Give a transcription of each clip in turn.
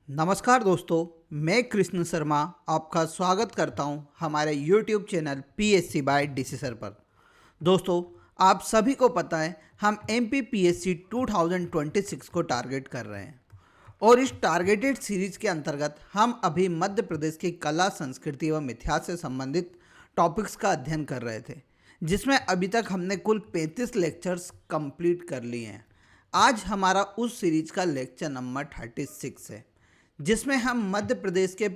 नमस्कार दोस्तों, मैं कृष्ण शर्मा आपका स्वागत करता हूं हमारे YouTube channel PSC by DC sir पर। दोस्तों, आप सभी को पता है हम MPPSC 2026 को टारगेट कर रहे हैं और इस टारगेटेड सीरीज के अंतर्गत हम अभी मध्य प्रदेश की कला, संस्कृति एवं इतिहास से संबंधित टॉपिक्स का अध्ययन कर रहे थे, जिसमें अभी तक हमने कुल 35 लेक्चर्स कंप्लीट कर लिए हैं। आज हमारा उस सीरीज का लेक्चर नंबर 36 है, जिसमें हम मध्य प्रदेश के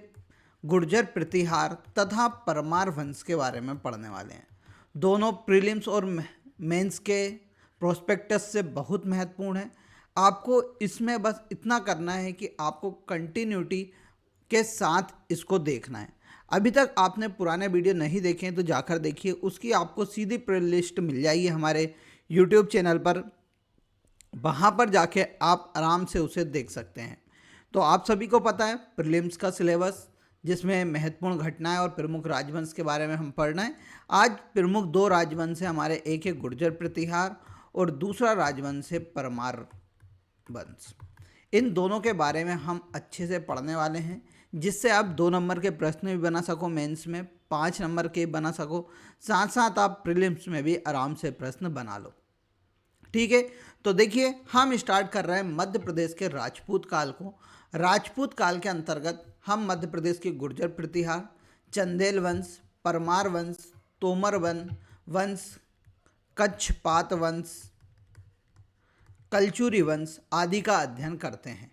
गुर्जर प्रतिहार तथा परमार वंश के बारे में पढ़ने वाले हैं। दोनों प्रीलिम्स और मेंस के प्रोस्पेक्टस से बहुत महत्वपूर्ण है। आपको इसमें बस इतना करना है कि आपको कंटिन्यूटी के साथ इसको देखना है। अभी तक आपने पुराने वीडियो नहीं देखे हैं तो जाकर देखिए, उसकी आपको सीधी प्लेलिस्ट मिल जाएगी हमारे यूट्यूब चैनल पर। वहाँ पर जाके आप आराम से उसे देख सकते हैं। तो आप सभी को पता है प्रीलिम्स का सिलेबस, जिसमें महत्वपूर्ण घटनाएं और प्रमुख राजवंश के बारे में हम पढ़ना है। आज प्रमुख दो राजवंश है हमारे, एक है गुर्जर प्रतिहार और दूसरा राजवंश है परमार वंश। इन दोनों के बारे में हम अच्छे से पढ़ने वाले हैं, जिससे आप 2 नंबर के प्रश्न भी बना सको, मेंस में 5 नंबर के बना सको, साथ साथ आप प्रीलिम्स में भी आराम से प्रश्न बना लो। ठीक है, तो देखिए हम स्टार्ट कर रहे हैं मध्य प्रदेश के राजपूत काल को। राजपूत काल के अंतर्गत हम मध्य प्रदेश के गुर्जर प्रतिहार, चंदेल वंश, परमार वंश, तोमर वंश, कच्छपात वंश, कलचुरी वंश आदि का अध्ययन करते हैं।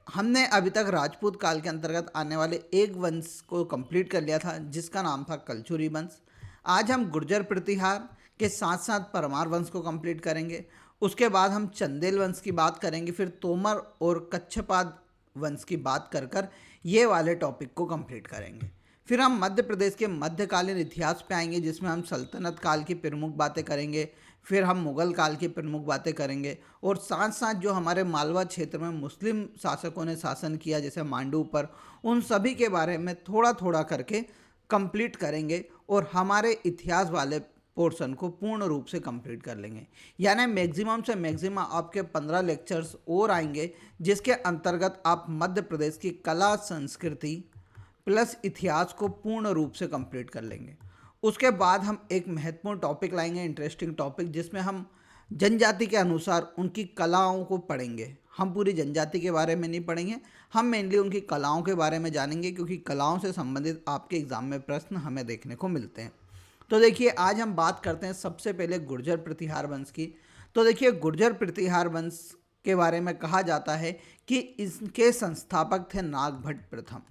हमने अभी तक राजपूत काल के अंतर्गत आने वाले एक वंश को कंप्लीट कर लिया था, जिसका नाम था कलचुरी वंश। आज हम गुर्जर प्रतिहार के साथ साथ परमार वंश को कंप्लीट करेंगे। उसके बाद हम चंदेल वंश की बात करेंगे, फिर तोमर और कच्छपात वंश की बात कर ये वाले टॉपिक को कंप्लीट करेंगे। फिर हम मध्य प्रदेश के मध्यकालीन इतिहास पे आएंगे, जिसमें हम सल्तनत काल की प्रमुख बातें करेंगे, फिर हम मुगल काल की प्रमुख बातें करेंगे और साथ साथ जो हमारे मालवा क्षेत्र में मुस्लिम शासकों ने शासन किया, जैसे मांडू पर, उन सभी के बारे में थोड़ा थोड़ा करके कंप्लीट करेंगे और हमारे इतिहास वाले पोर्शन को पूर्ण रूप से कंप्लीट कर लेंगे। यानी मैक्सिमम से मैक्सिमम आपके 15 लेक्चर्स और आएंगे, जिसके अंतर्गत आप मध्य प्रदेश की कला, संस्कृति प्लस इतिहास को पूर्ण रूप से कंप्लीट कर लेंगे। उसके बाद हम एक महत्वपूर्ण टॉपिक लाएंगे, इंटरेस्टिंग टॉपिक, जिसमें हम जनजाति के अनुसार उनकी कलाओं को पढ़ेंगे। हम पूरी जनजाति के बारे में नहीं पढ़ेंगे, हम मेनली उनकी कलाओं के बारे में जानेंगे, क्योंकि कलाओं से संबंधित आपके एग्जाम में प्रश्न हमें देखने को मिलते हैं। तो देखिए आज हम बात करते हैं सबसे पहले गुर्जर प्रतिहार वंश की। तो देखिए गुर्जर प्रतिहार वंश के बारे में कहा जाता है कि इसके संस्थापक थे नागभट्ट प्रथम।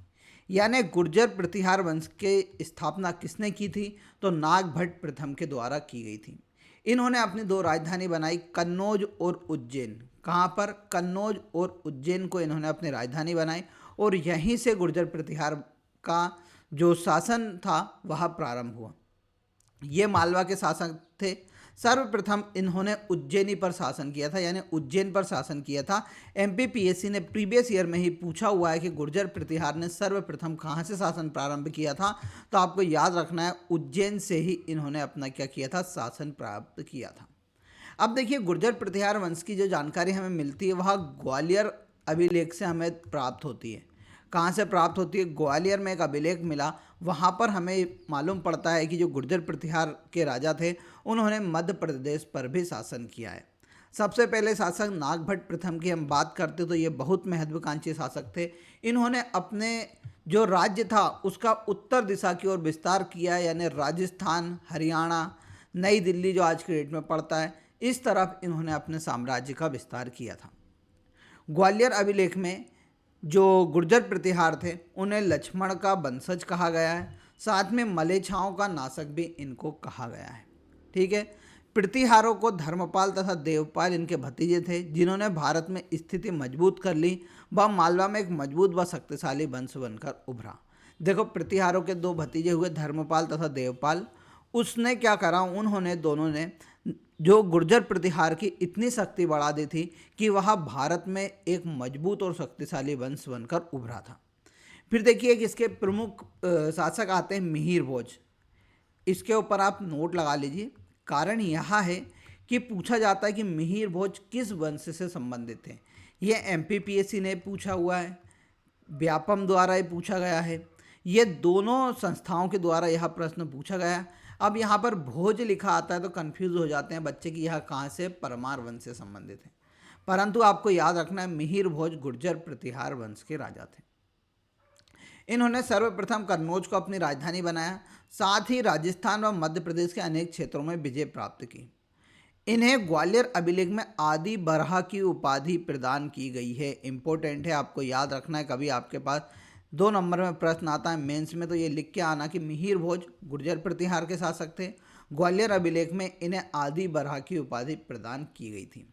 यानी गुर्जर प्रतिहार वंश के स्थापना किसने की थी? तो नागभट्ट प्रथम के द्वारा की गई थी। इन्होंने अपनी 2 राजधानी बनाई, कन्नौज और उज्जैन। कहाँ पर? कन्नौज और उज्जैन को इन्होंने अपनी राजधानी बनाई और यहीं से गुर्जर प्रतिहार का जो शासन था वह प्रारंभ हुआ। ये मालवा के शासक थे। सर्वप्रथम इन्होंने उज्जैनी पर शासन किया था, यानी उज्जैन पर शासन किया था। MPPSC ने प्रीवियस ईयर में ही पूछा हुआ है कि गुर्जर प्रतिहार ने सर्वप्रथम कहाँ से शासन प्रारंभ किया था, तो आपको याद रखना है उज्जैन से ही इन्होंने अपना क्या किया था, शासन प्राप्त किया था। अब देखिए गुर्जर प्रतिहार वंश की जो जानकारी हमें मिलती है वह ग्वालियर अभिलेख से हमें प्राप्त होती है। कहाँ से प्राप्त होती है? ग्वालियर में एक अभिलेख मिला, वहाँ पर हमें मालूम पड़ता है कि जो गुर्जर प्रतिहार के राजा थे उन्होंने मध्य प्रदेश पर भी शासन किया है। सबसे पहले शासक नागभट्ट प्रथम की हम बात करते तो ये बहुत महत्वाकांक्षी शासक थे। इन्होंने अपने जो राज्य था उसका उत्तर दिशा की ओर विस्तार किया, यानी राजस्थान, हरियाणा, नई दिल्ली जो आज के डेट में पड़ता है, इस तरफ इन्होंने अपने साम्राज्य का विस्तार किया था। ग्वालियर अभिलेख में जो गुर्जर प्रतिहार थे उन्हें लक्ष्मण का वंशज कहा गया है, साथ में मलेच्छाओं का नाशक भी इनको कहा गया है। ठीक है, प्रतिहारों को धर्मपाल तथा देवपाल इनके भतीजे थे, जिन्होंने भारत में स्थिति मजबूत कर ली। वह मालवा में एक मजबूत व शक्तिशाली वंश बनकर उभरा। देखो प्रतिहारों के 2 भतीजे हुए, धर्मपाल तथा देवपाल। उसने क्या करा, उन्होंने दोनों ने जो गुर्जर प्रतिहार की इतनी शक्ति बढ़ा दी थी कि वह भारत में एक मजबूत और शक्तिशाली वंश बनकर उभरा था। फिर देखिए कि इसके प्रमुख शासक आते हैं मिहिर भोज। इसके ऊपर आप नोट लगा लीजिए। कारण यह है कि पूछा जाता है कि मिहिर भोज किस वंश से संबंधित थे। ये MPPSC ने पूछा हुआ है, व्यापम द्वारा ये पूछा गया है। ये दोनों संस्थाओं के द्वारा यह प्रश्न पूछा गया। अब यहाँ पर भोज लिखा आता है तो कंफ्यूज हो जाते हैं बच्चे कि यह कहाँ से, परमार वंश से संबंधित है। परंतु आपको याद रखना है मिहिर भोज गुर्जर प्रतिहार वंश के राजा थे। इन्होंने सर्वप्रथम कन्नौज को अपनी राजधानी बनाया, साथ ही राजस्थान व मध्य प्रदेश के अनेक क्षेत्रों में विजय प्राप्त की। इन्हें ग्वालियर अभिलेख में आदि बरहा की उपाधि प्रदान की गई है। इंपॉर्टेंट है, आपको याद रखना है। कभी आपके पास 2 नंबर में प्रश्न आता है मेंस में तो ये लिख के आना कि मिहिर भोज गुर्जर प्रतिहार के शासक थे। ग्वालियर अभिलेख में इन्हें आदि बरहा की उपाधि प्रदान की गई थी।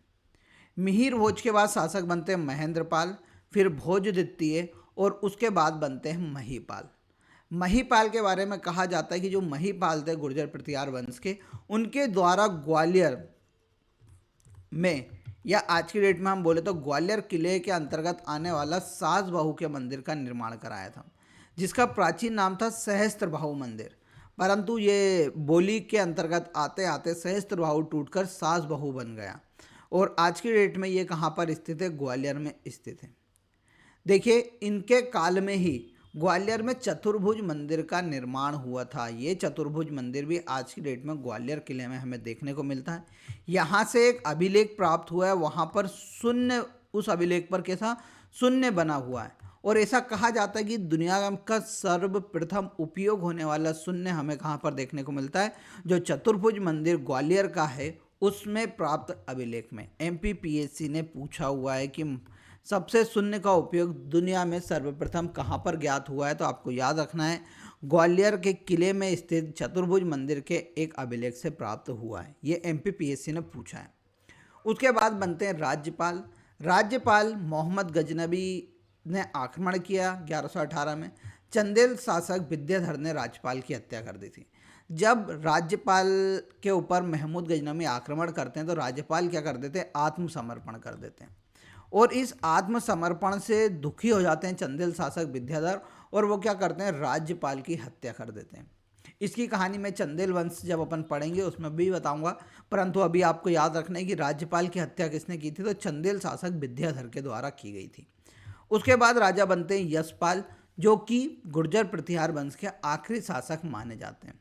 मिहिर भोज के बाद शासक बनते हैं महेंद्रपाल, फिर भोज द्वितीय और उसके बाद बनते हैं महीपाल। महीपाल के बारे में कहा जाता है कि जो महीपाल थे गुर्जर प्रतिहार वंश के, उनके द्वारा ग्वालियर में, या आज की डेट में हम बोले तो ग्वालियर किले के अंतर्गत आने वाला सास बहू के मंदिर का निर्माण कराया था, जिसका प्राचीन नाम था सहस्त्र बाहु मंदिर। परंतु ये बोली के अंतर्गत आते आते सहस्त्र बाहु टूटकर सास बहू बन गया और आज की डेट में ये कहाँ पर स्थित है, ग्वालियर में स्थित है। देखिए इनके काल में ही ग्वालियर में चतुर्भुज मंदिर का निर्माण हुआ था। ये चतुर्भुज मंदिर भी आज की डेट में ग्वालियर किले में हमें देखने को मिलता है। यहाँ से एक अभिलेख प्राप्त हुआ है, वहाँ पर शून्य, उस अभिलेख पर कैसा शून्य बना हुआ है और ऐसा कहा जाता है कि दुनिया का सर्वप्रथम उपयोग होने वाला शून्य हमें कहाँ पर देखने को मिलता है, जो चतुर्भुज मंदिर ग्वालियर का है उसमें प्राप्त अभिलेख में। MPPSC ने पूछा हुआ है कि सबसे शून्य का उपयोग दुनिया में सर्वप्रथम कहाँ पर ज्ञात हुआ है, तो आपको याद रखना है ग्वालियर के किले में स्थित चतुर्भुज मंदिर के एक अभिलेख से प्राप्त हुआ है। ये MPPSC ने पूछा है। उसके बाद बनते हैं राज्यपाल। राज्यपाल मोहम्मद गजनबी ने आक्रमण किया 1118 में। चंदेल शासक विद्याधर ने राज्यपाल की हत्या कर दी थी। जब राज्यपाल के ऊपर महमूद गजनबी आक्रमण करते हैं तो राज्यपाल क्या कर देते हैं, आत्मसमर्पण कर देते हैं और इस आत्मसमर्पण से दुखी हो जाते हैं चंदेल शासक विद्याधर और वो क्या करते हैं, राज्यपाल की हत्या कर देते हैं। इसकी कहानी मैं चंदेल वंश जब अपन पढ़ेंगे उसमें भी बताऊंगा, परंतु अभी आपको याद रखना है कि राज्यपाल की हत्या किसने की थी, तो चंदेल शासक विद्याधर के द्वारा की गई थी। उसके बाद राजा बनते हैं यशपाल, जो कि गुर्जर प्रतिहार वंश के आखिरी शासक माने जाते हैं।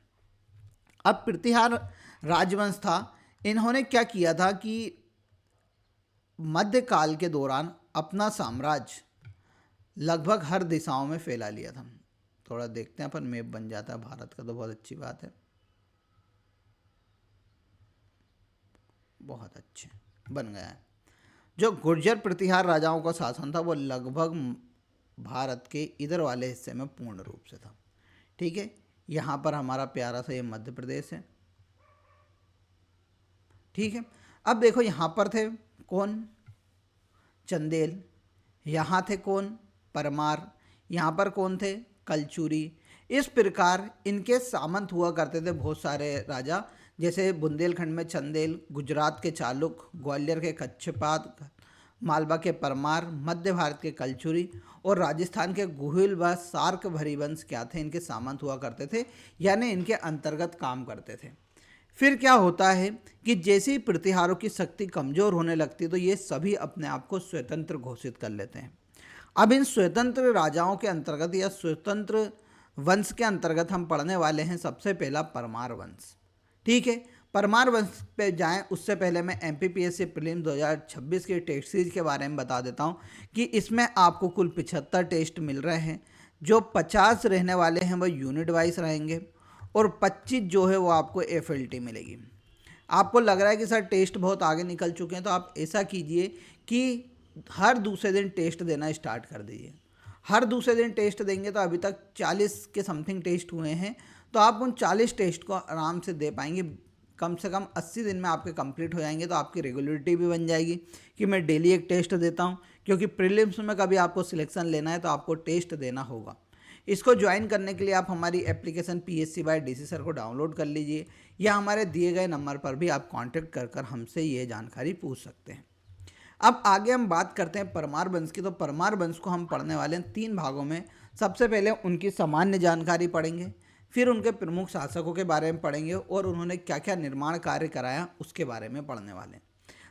अब प्रतिहार राजवंश था, इन्होंने क्या किया था कि मध्यकाल के दौरान अपना साम्राज्य लगभग हर दिशाओं में फैला लिया था। थोड़ा देखते हैं अपन, मैप बन जाता है भारत का तो बहुत अच्छी बात है, बहुत अच्छे बन गया है। जो गुर्जर प्रतिहार राजाओं का शासन था वो लगभग भारत के इधर वाले हिस्से में पूर्ण रूप से था। ठीक है, यहाँ पर हमारा प्यारा सा ये मध्य प्रदेश है। ठीक है, अब देखो यहाँ पर थे कौन, चंदेल, यहाँ थे कौन, परमार, यहाँ पर कौन थे, कलचुरी। इस प्रकार इनके सामंत हुआ करते थे बहुत सारे राजा, जैसे बुंदेलखंड में चंदेल, गुजरात के चालुक, ग्वालियर के कच्छपात, मालवा के परमार, मध्य भारत के कलचुरी और राजस्थान के गुहिल व सार्क भरी वंश क्या थे, इनके सामंत हुआ करते थे, यानी इनके अंतर्गत काम करते थे। फिर क्या होता है कि जैसे ही प्रतिहारों की शक्ति कमज़ोर होने लगती है तो ये सभी अपने आप को स्वतंत्र घोषित कर लेते हैं। अब इन स्वतंत्र राजाओं के अंतर्गत या स्वतंत्र वंश के अंतर्गत हम पढ़ने वाले हैं सबसे पहला परमार वंश। ठीक है, परमार वंश पे जाएं उससे पहले मैं MPPSC प्रीलिम 2026 के टेस्ट सीरीज के बारे में बता देता हूं कि इसमें आपको कुल 75 टेस्ट मिल रहे हैं। जो 50 रहने वाले हैं वो यूनिट वाइज रहेंगे और 25 जो है वो आपको FLT मिलेगी। आपको लग रहा है कि सर टेस्ट बहुत आगे निकल चुके हैं, तो आप ऐसा कीजिए कि हर दूसरे दिन टेस्ट देना स्टार्ट कर दीजिए। हर दूसरे दिन टेस्ट देंगे तो अभी तक 40 के समथिंग टेस्ट हुए हैं, तो आप उन 40 टेस्ट को आराम से दे पाएंगे। कम से कम 80 दिन में आपके कंप्लीट हो जाएंगे, तो आपकी रेगुलरिटी भी बन जाएगी कि मैं डेली एक टेस्ट देता हूं, क्योंकि प्रीलिम्स में कभी आपको सिलेक्शन लेना है तो आपको टेस्ट देना होगा। इसको ज्वाइन करने के लिए आप हमारी application PSC by DC sir को डाउनलोड कर लीजिए या हमारे दिए गए नंबर पर भी आप कांटेक्ट कर हमसे ये जानकारी पूछ सकते हैं। अब आगे हम बात करते हैं परमार वंश की। तो परमार वंश को हम पढ़ने वाले हैं 3 भागों में। सबसे पहले उनकी सामान्य जानकारी पढ़ेंगे, फिर उनके प्रमुख शासकों के बारे में पढ़ेंगे और उन्होंने क्या क्या निर्माण कार्य कराया उसके बारे में पढ़ने वाले हैं।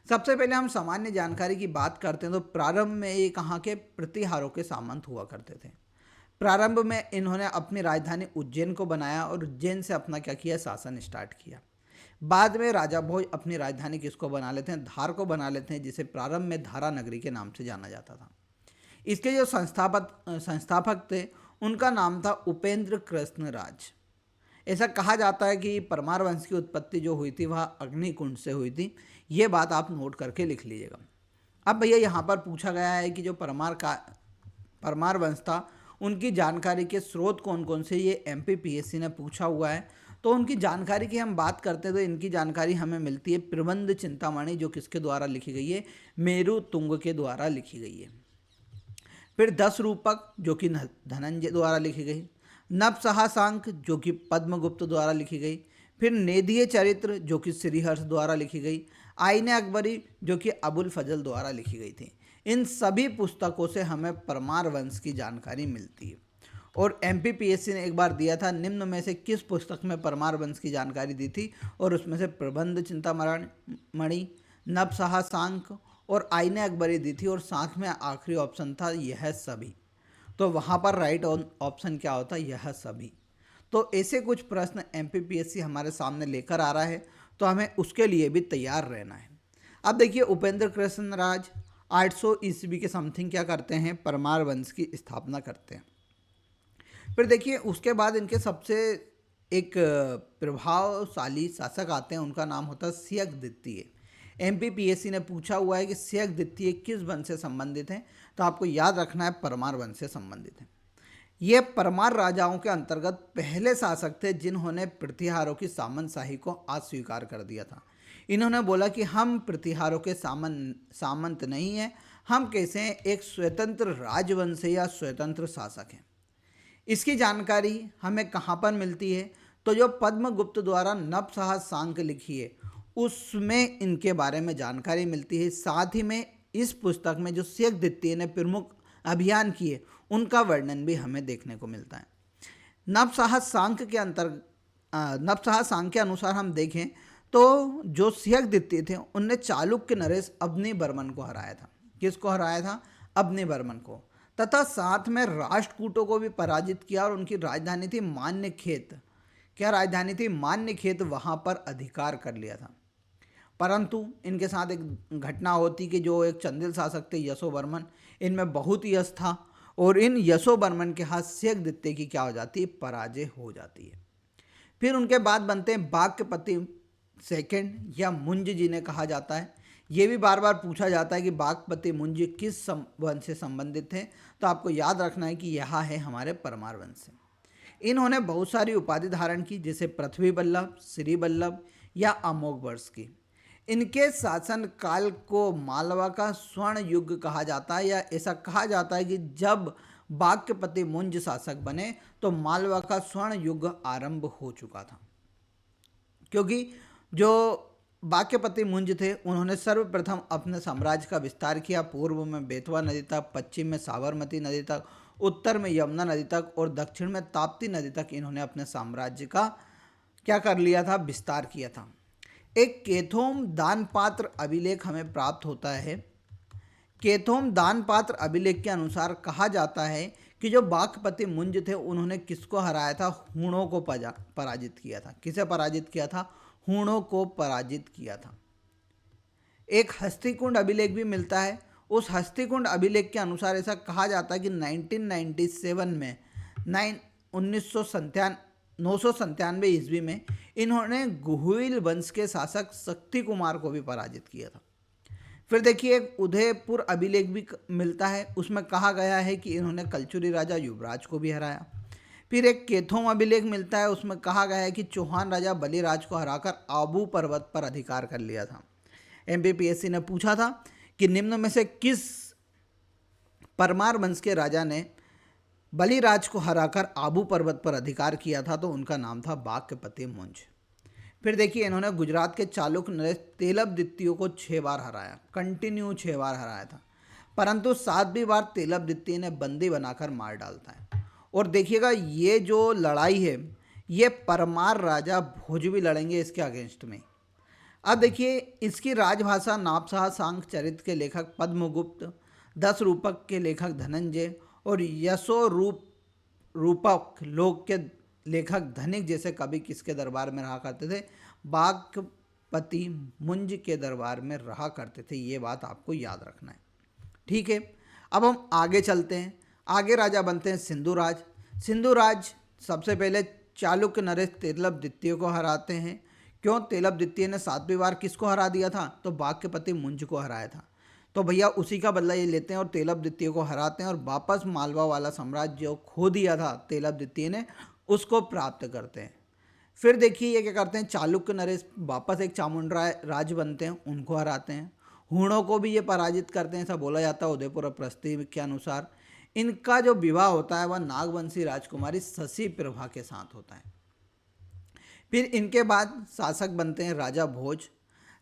सबसे पहले हम सामान्य जानकारी की बात करते हैं तो प्रारंभ में ये कहाँ के प्रतिहारों के सामंत हुआ करते थे। प्रारंभ में इन्होंने अपनी राजधानी उज्जैन को बनाया और उज्जैन से अपना क्या किया, शासन स्टार्ट किया। बाद में राजा भोज अपनी राजधानी किसको बना लेते हैं, धार को बना लेते हैं, जिसे प्रारंभ में धारा नगरी के नाम से जाना जाता था। इसके जो संस्थापक थे उनका नाम था उपेंद्र कृष्ण राज। ऐसा कहा जाता है कि परमार वंश की उत्पत्ति जो हुई थी वह अग्निकुंड से हुई थी। ये बात आप नोट करके लिख लीजिएगा। अब भैया यहाँ पर पूछा गया है कि जो परमार वंश था उनकी जानकारी के स्रोत कौन कौन से, ये एमपीपीएससी ने पूछा हुआ है। तो उनकी जानकारी की हम बात करते हैं तो इनकी जानकारी हमें मिलती है प्रबंध चिंतामणि, जो किसके द्वारा लिखी गई है, मेरु तुंग के द्वारा लिखी गई है। फिर 10 रूपक जो कि धनंजय द्वारा लिखी गई, नवसहासांक जो कि पद्मगुप्त द्वारा लिखी गई, फिर नेदीय चरित्र जो कि श्रीहर्ष द्वारा लिखी गई, आईने अकबरी जो कि अबुल फजल द्वारा लिखी गई थी। इन सभी पुस्तकों से हमें परमार वंश की जानकारी मिलती है। और एमपीपीएससी ने एक बार दिया था, निम्न में से किस पुस्तक में परमार वंश की जानकारी दी थी, और उसमें से प्रबंध चिंतामणि, नवसहासांक और आईने अकबरी दी थी, और साथ में आखिरी ऑप्शन था यह सभी। तो वहाँ पर राइट ऑप्शन क्या होता है, यह सभी। तो ऐसे कुछ प्रश्न एमपीपीएससी हमारे सामने लेकर आ रहा है, तो हमें उसके लिए भी तैयार रहना है। अब देखिए, उपेंद्र कृष्ण राज 800 ईस्वी के समथिंग क्या करते हैं, परमार वंश की स्थापना करते हैं। फिर देखिए उसके बाद इनके सबसे एक प्रभावशाली शासक आते हैं, उनका नाम होता है स्यग द्वितीय। एमपीपीएससी ने पूछा हुआ है कि स्यग द्वितीय किस वंश से संबंधित हैं, तो आपको याद रखना है परमार वंश से संबंधित है। ये परमार राजाओं के अंतर्गत पहले शासक थे जिन्होंने प्रतिहारों की सामंतशाही को अस्वीकार कर दिया था। इन्होंने बोला कि हम प्रतिहारों के सामंत नहीं हैं, हम कैसे हैं, एक स्वतंत्र राजवंश या स्वतंत्र शासक हैं। इसकी जानकारी हमें कहाँ पर मिलती है, तो जो पद्मगुप्त द्वारा नवसहासांक लिखी है उसमें इनके बारे में जानकारी मिलती है। साथ ही में इस पुस्तक में जो स्यग द्वितीय ने प्रमुख अभियान किए उनका वर्णन भी हमें देखने को मिलता है। नवसहासांक के अनुसार हम देखें तो जो स्यग द्वितीय थे उनने चालुक्य नरेश अब्नि बर्मन को हराया था। किसको हराया था, अब्नि बर्मन को, तथा साथ में राष्ट्रकूटों को भी पराजित किया, और उनकी राजधानी थी मान्यखेत। क्या राजधानी थी, मान्यखेत, वहाँ पर अधिकार कर लिया था। परंतु इनके साथ एक घटना होती कि जो एक चंदेल शासक थे यशोवर्मन, इनमें बहुत यश था, और इन यशोवर्मन के हाथ स्यग द्वितीय की क्या हो जाती है, पराजय हो जाती है। फिर उनके बाद बनते हैं बाक्यपति सेकंड, या मुंज जिन्हें कहा जाता है। ये भी बार बार पूछा जाता है कि बागपति मुंज किस वंश से संबंधित थे, तो आपको याद रखना है कि यह है हमारे परमार वंश से। इन्होंने बहुत सारी उपाधि धारण की, जैसे पृथ्वी बल्लभ, श्री बल्लभ या अमोघ वर्ष की। इनके शासन काल को मालवा का स्वर्ण युग कहा जाता है, या ऐसा कहा जाता है कि जब बाक्यपति मुंज शासक बने तो मालवा का स्वर्ण युग आरंभ हो चुका था। क्योंकि जो बाक्यपति मुंज थे उन्होंने सर्वप्रथम अपने साम्राज्य का विस्तार किया, पूर्व में बेतवा नदी तक, पश्चिम में साबरमती नदी तक, उत्तर में यमुना नदी तक और दक्षिण में ताप्ती नदी तक इन्होंने अपने साम्राज्य का क्या कर लिया था, विस्तार किया था। एक केथोम दानपात्र अभिलेख हमें प्राप्त होता है। केथोम दानपात्र अभिलेख के अनुसार कहा जाता है कि जो बाक्यपति मुंज थे उन्होंने किसको हराया था, हूणों को पराजित किया था। किसे पराजित किया था, हूणों को पराजित किया था। एक हस्तिकुंड अभिलेख भी मिलता है। उस हस्तिकुंड अभिलेख के अनुसार ऐसा कहा जाता है कि 1997 में 997 ईस्वी में इन्होंने गुहिल वंश के शासक शक्ति कुमार को भी पराजित किया था। फिर देखिए एक उदयपुर अभिलेख भी मिलता है, उसमें कहा गया है कि इन्होंने कलचुरी राजा युवराज को भी हराया। फिर एक केथोम अभिलेख मिलता है, उसमें कहा गया है कि चौहान राजा बलिराज को हराकर आबू पर्वत पर अधिकार कर लिया था। एमपीपीएससी ने पूछा था कि निम्न में से किस परमार वंश के राजा ने बलिराज को हराकर आबू पर्वत पर अधिकार किया था, तो उनका नाम था बाक्यपति मुंज। फिर देखिए इन्होंने गुजरात के चालुक्य नरेश तेलभ द्वितीय को 6 बार हराया, कंटिन्यू 6 बार हराया था, परंतु 7वीं बार तेलभ द्वितीय ने बंदी बनाकर मार डालता है। और देखिएगा ये जो लड़ाई है ये परमार राजा भोज भी लड़ेंगे इसके अगेंस्ट में। अब देखिए, इसकी राजभाषा नापसाह सांख चरित्र के लेखक पद्मगुप्त, 10 रूपक के लेखक धनंजय और यशो रूपक लोक के लेखक धनिक जैसे कवि किसके दरबार में रहा करते थे? बागपति मुंज के दरबार में रहा करते थे। ये बात आपको याद रखना है। ठीक है, अब हम आगे चलते हैं। आगे राजा बनते हैं सिंधुराज। सिंधुराज सबसे पहले चालुक्य नरेश तेलब द्वितीय को हराते हैं। क्यों? तेलब द्वितीय ने 7वीं बार किसको हरा दिया था? तो बागपति मुंज को हराया था। तो भैया उसी का बदला ये लेते हैं और तेलब द्वितीय को हराते हैं और वापस मालवा वाला साम्राज्य जो खो दिया था तेलब द्वितीय ने, उसको प्राप्त करते हैं। फिर देखिए ये क्या करते हैं, चालुक्य नरेश वापस एक चामुंडा राज बनते हैं, उनको हराते हैं। हूणों को भी ये पराजित करते हैं, ऐसा बोला जाता है उदयपुर प्रस्ती के अनुसार। इनका जो विवाह होता है वह नागवंशी राजकुमारी शशि प्रभा के साथ होता है। फिर इनके बाद शासक बनते हैं राजा भोज।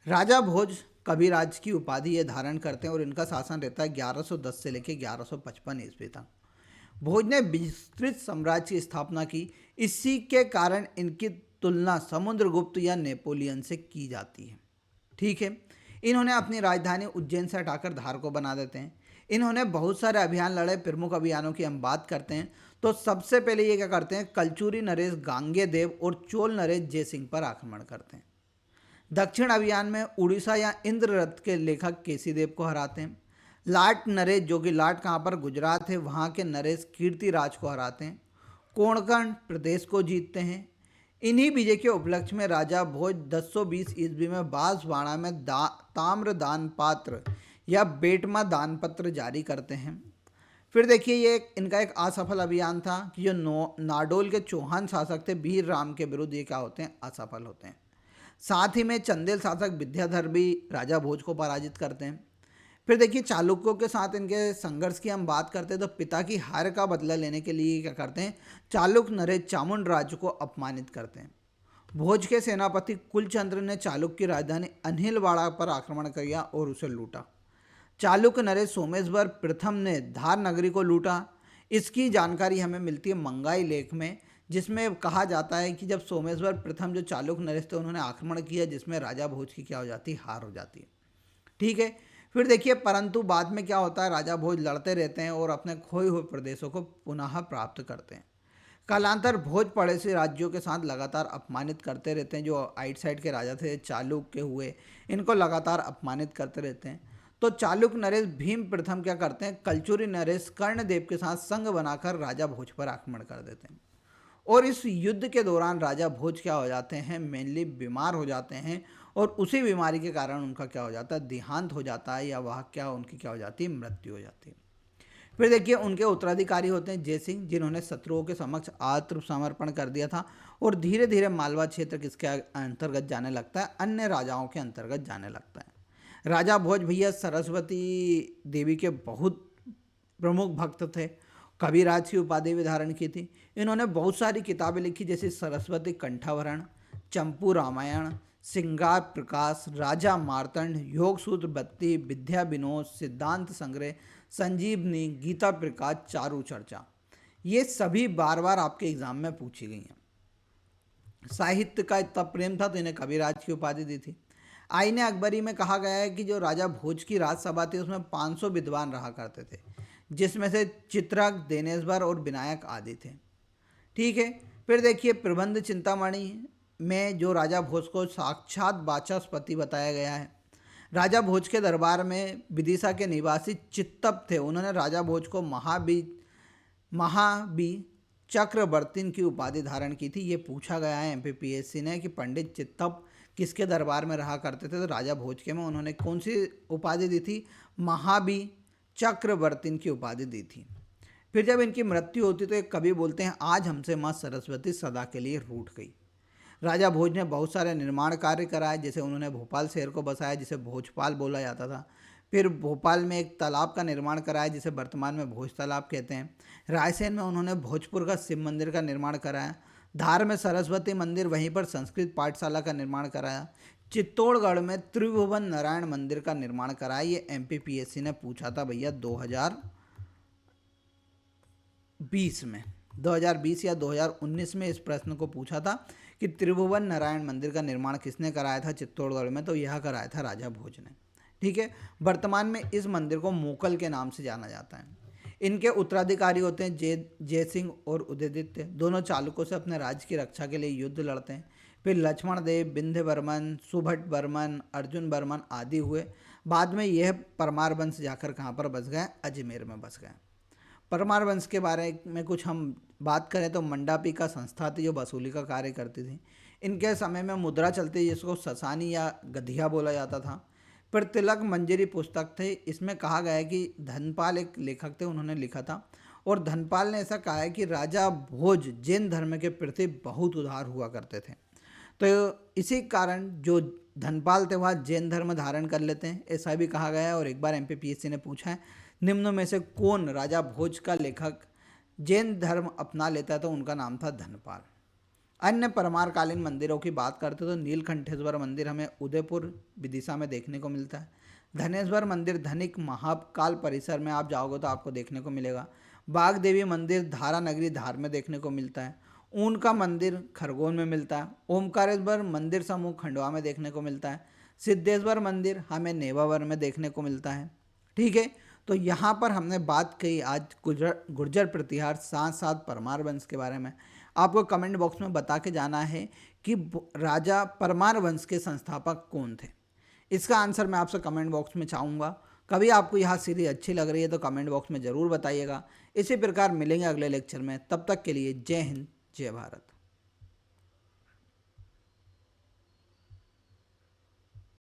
राजा भोज कविराज की उपाधि ये धारण करते हैं और इनका शासन रहता है 1110 से लेकर 1155 ईस्वी तक। भोज ने विस्तृत साम्राज्य की स्थापना की। इसी के कारण इनकी तुलना समुद्रगुप्त या नेपोलियन से की जाती है। ठीक है, इन्होंने अपनी राजधानी उज्जैन से हटाकर धार को बना देते हैं। इन्होंने बहुत सारे अभियान लड़े। प्रमुख अभियानों की हम बात करते हैं तो सबसे पहले ये क्या करते हैं, कलचुरी नरेश गांगे देव और चोल नरेश जयसिंह पर आक्रमण करते हैं। दक्षिण अभियान में उड़ीसा या इंद्ररथ के लेखक केसीदेव को हराते हैं। लाट नरेश, जो कि लाट कहाँ पर, गुजरात है, वहाँ के नरेश कीर्तिराज को हराते हैं। कोणकण प्रदेश को जीतते हैं। इन्हीं विजय के उपलक्ष्य में राजा भोज 1020 ईस्वी में बांसवाड़ा में ताम्र दान पात्र या बेटमा दान पत्र जारी करते हैं। फिर देखिए ये इनका एक असफल अभियान था कि जो नाडोल के चौहान शासक थे वीर राम के विरुद्ध ये क्या होते हैं, असफल होते हैं। साथ ही में चंदेल शासक विद्याधर भी राजा भोज को पराजित करते हैं। फिर देखिए चालुक्यों के साथ इनके संघर्ष की हम बात करते हैं तो पिता की हार का बदला लेने के लिए क्या करते हैं, चालुक्य नरेश चामुंड राज्य को अपमानित करते हैं। भोज के सेनापति कुलचंद्र ने चालुक्य की राजधानी अनिलवाड़ा पर आक्रमण किया और उसे लूटा। चालुक्य नरेश सोमेश्वर प्रथम ने धार नगरी को लूटा। इसकी जानकारी हमें मिलती है मंगाई लेख में, जिसमें कहा जाता है कि जब सोमेश्वर प्रथम जो चालुक्य नरेश थे उन्होंने आक्रमण किया, जिसमें राजा भोज की क्या हो जाती है, हार हो जाती है। ठीक है, फिर देखिए परंतु बाद में क्या होता है, राजा भोज लड़ते रहते हैं और अपने खोए हुए प्रदेशों को पुनः प्राप्त करते हैं। कालांतर भोज पड़ोसी राज्यों के साथ लगातार अपमानित करते रहते हैं। जो आइट साइड के राजा थे चालुक्य हुए, इनको लगातार अपमानित करते रहते हैं। तो चालुक्य नरेश भीम प्रथम क्या करते हैं, कलचुरी नरेश कर्णदेव के साथ संघ बनाकर राजा भोज पर आक्रमण कर देते हैं। और इस युद्ध के दौरान राजा भोज क्या हो जाते हैं, मेनली बीमार हो जाते हैं और उसी बीमारी के कारण उनका क्या हो जाता है, देहांत हो जाता है, या वह क्या उनकी क्या हो जाती है, मृत्यु हो जाती है। फिर देखिए उनके उत्तराधिकारी होते हैं जयसिंह, जिन्होंने शत्रुओं के समक्ष आत्मसमर्पण कर दिया था और धीरे धीरे मालवा क्षेत्र किसके अंतर्गत जाने लगता है, अन्य राजाओं के अंतर्गत जाने लगता है। राजा भोज भैया सरस्वती देवी के बहुत प्रमुख भक्त थे। कविराज की उपाधि भी धारण की थी। इन्होंने बहुत सारी किताबें लिखी, जैसे सरस्वती कंठाभरण, चंपू रामायण, श्रृंगार प्रकाश, राजा मार्तंड, योग सूत्र बत्ती, विद्या विनोद, सिद्धांत संग्रह, संजीवनी, गीता प्रकाश, चारु चर्चा। ये सभी बार बार आपके एग्जाम में पूछी गई हैं। साहित्य का इतना प्रेम था तो इन्हें कविराज की उपाधि दी थी। आईने अकबरी में कहा गया है कि जो राजा भोज की राजसभा थी उसमें 500 विद्वान रहा करते थे, जिसमें से चित्रक, देनेश्वर और विनायक आदि थे। ठीक है, फिर देखिए प्रबंध चिंतामणि में जो राजा भोज को साक्षात वाचस्पति बताया गया है। राजा भोज के दरबार में विदिशा के निवासी चित्तप थे, उन्होंने राजा भोज को महाबी चक्रवर्ती की उपाधि धारण की थी। ये पूछा गया है एमपीपीएससी ने कि पंडित चित्तप किसके दरबार में रहा करते थे, तो राजा भोज के में उन्होंने कौन सी उपाधि दी थी, महाबी चक्रवर्ती की उपाधि दी थी। फिर जब इनकी मृत्यु होती तो एक कवि बोलते हैं, आज हमसे माँ सरस्वती सदा के लिए रूठ गई। राजा भोज ने बहुत सारे निर्माण कार्य कराए, जैसे उन्होंने भोपाल शहर को बसाया जिसे भोजपाल बोला जाता था। फिर भोपाल में एक तालाब का निर्माण कराया जिसे वर्तमान में भोज तालाब कहते हैं। रायसेन में उन्होंने भोजपुर का शिव मंदिर का निर्माण कराया। धार में सरस्वती मंदिर, वहीं पर संस्कृत पाठशाला का निर्माण कराया। चित्तौड़गढ़ में त्रिभुवन नारायण मंदिर का निर्माण कराया। ये एमपीपीएससी ने पूछा था भैया 2020 में। 2020 या 2019 में इस प्रश्न को पूछा था कि त्रिभुवन नारायण मंदिर का निर्माण किसने कराया था चित्तौड़गढ़ में, तो यह कराया था राजा भोज ने। ठीक है। वर्तमान में इस मंदिर को मोकल के नाम से जाना जाता है। इनके उत्तराधिकारी होते हैं जय सिंह और उदयदित्य, दोनों चालुक्यों से अपने राज्य की रक्षा के लिए युद्ध लड़ते हैं। फिर लक्ष्मण देव, विंध्य वर्मन, सुभट वर्मन, अर्जुन वर्मन आदि हुए। बाद में यह परमार वंश जाकर कहाँ पर बस गए, अजमेर में बस गए। परमार वंश के बारे में कुछ हम बात करें तो मंडापी का संस्था थी जो वसूली का कार्य करती थी। इनके समय में मुद्रा चलती जिसको ससानी या गधिया बोला जाता था। फिर तिलक मंजरी पुस्तक थे, इसमें कहा गया है कि धनपाल एक लेखक थे, उन्होंने लिखा था और धनपाल ने ऐसा कहा है कि राजा भोज जैन धर्म के प्रति बहुत उदार हुआ करते थे। तो इसी कारण जो धनपाल थे वह जैन धर्म धारण कर लेते हैं, ऐसा भी कहा गया है। और एक बार एमपीपीएससी ने पूछा है निम्न में से कौन राजा भोज का लेखक जैन धर्म अपना लेता है, तो उनका नाम था धनपाल। अन्य परमारकालीन मंदिरों की बात करते तो नीलकंठेश्वर मंदिर हमें उदयपुर विदिशा में देखने को मिलता है। धनेश्वर मंदिर धनिक महाकाल परिसर में आप जाओगे तो आपको देखने को मिलेगा। बाग देवी मंदिर धारा नगरी धार में देखने को मिलता है। ऊन का मंदिर खरगोन में मिलता है। ओमकारेश्वर मंदिर समूह खंडवा में देखने को मिलता है। सिद्धेश्वर मंदिर हमें नेवावर में देखने को मिलता है। ठीक है। तो यहाँ पर हमने बात की आज गुर्जर प्रतिहार साथ साथ परमार वंश के बारे में। आपको कमेंट बॉक्स में बता के जाना है कि राजा परमार वंश के संस्थापक कौन थे। इसका आंसर मैं आपसे कमेंट बॉक्स में चाहूँगा। कभी आपको यह सीरीज अच्छी लग रही है तो कमेंट बॉक्स में ज़रूर बताइएगा। इसी प्रकार मिलेंगे अगले लेक्चर में, तब तक के लिए जय हिंद जय भारत।